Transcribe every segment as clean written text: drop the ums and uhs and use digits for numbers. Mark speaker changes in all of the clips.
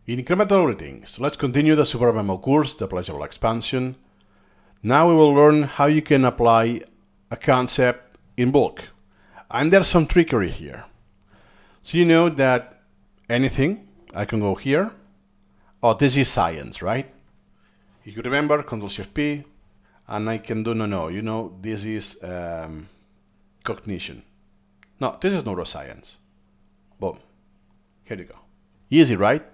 Speaker 1: Incremental greetings. Let's continue the Supermemo course, the pleasurable expansion. Now we will learn how you can apply a concept in bulk. And there's some trickery here. So you know that anything, I can go here. Oh, this is science, right? If you remember, Ctrl-Shift-P, and I can do, this is cognition. No, this is neuroscience. Boom. Here you go. Easy, right?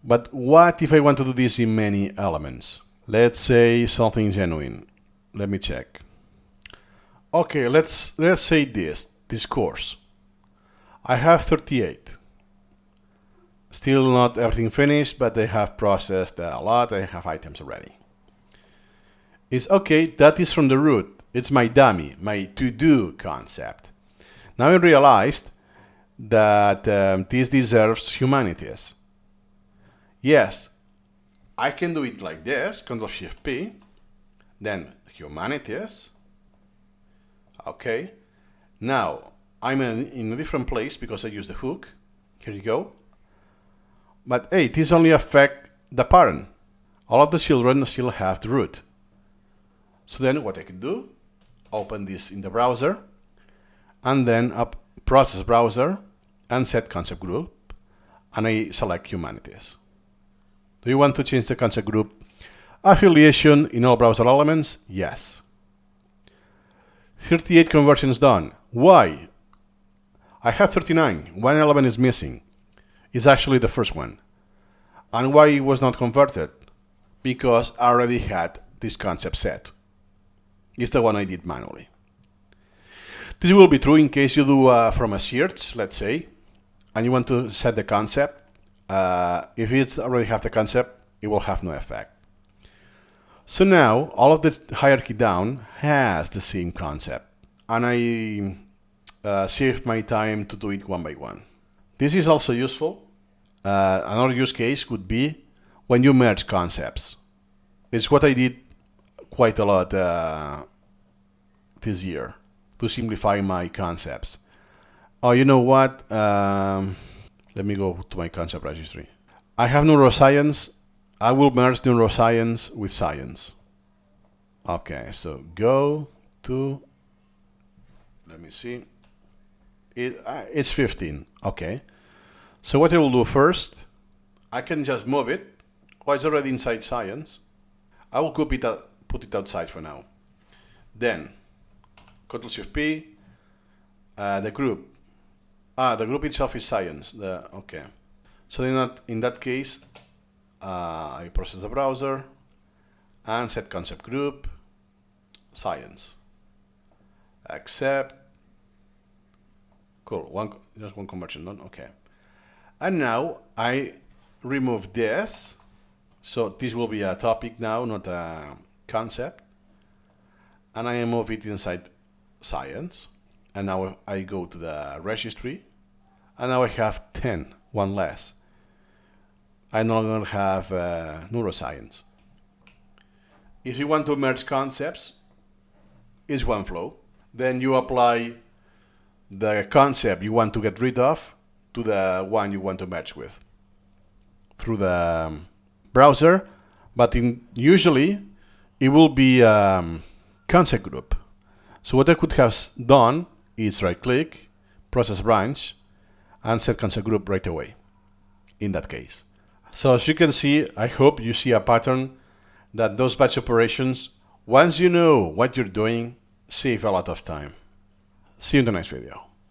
Speaker 1: But what if I want to do this in many elements? Let's say something genuine. Let me check. Okay, let's say this course. I have 38. Still not everything finished, but I have processed a lot. I have items already. It's okay, that is from the root. It's my dummy, my to-do concept. Now I realized that this deserves humanities. Yes, I can do it like this, Ctrl-Shift-P, then humanities. Okay, now I'm in a different place because I use the hook. Here you go. But hey, this only affects the parent. All of the children still have the root. So then what I can do, open this in the browser, and then up process browser, and set concept group, and I select humanities. Do you want to change the concept group affiliation in all browser elements? Yes. 38 conversions done. Why? I have 39. One element is missing. It's actually the first one. And why it was not converted? Because I already had this concept set. It's the one I did manually. This will be true in case you do from a search, let's say, and you want to set the concept. If it already have the concept, it will have no effect. So now all of the hierarchy down has the same concept, and I save my time to do it one by one. This is also useful. Another use case could be when you merge concepts. It's what I did quite a lot this year to simplify my concepts. Oh, you know what? Let me go to my concept registry. I have neuroscience. I will merge neuroscience with science. Okay, so go to, let me see. It's 15. Okay. So what I will do first, I can just move it. Oh, it's already inside science. I will put it outside for now. Then, Ctrl-Shift-P, the group. The group itself is science. Okay. So in that case, I process the browser and set concept group, science. Accept. Cool. Just one conversion done. Okay. And now I remove this. So this will be a topic now, not a concept. And I move it inside science. And now I go to the registry. And now I have 10, one less. I no longer have neuroscience. If you want to merge concepts, it's one flow. Then you apply the concept you want to get rid of to the one you want to merge with through the browser, but usually it will be concept group. So what I could have done is right-click, process branch, and set concept group right away in that case. So as you can see, I hope you see a pattern that those batch operations, once you know what you're doing, save a lot of time. See you in the next video.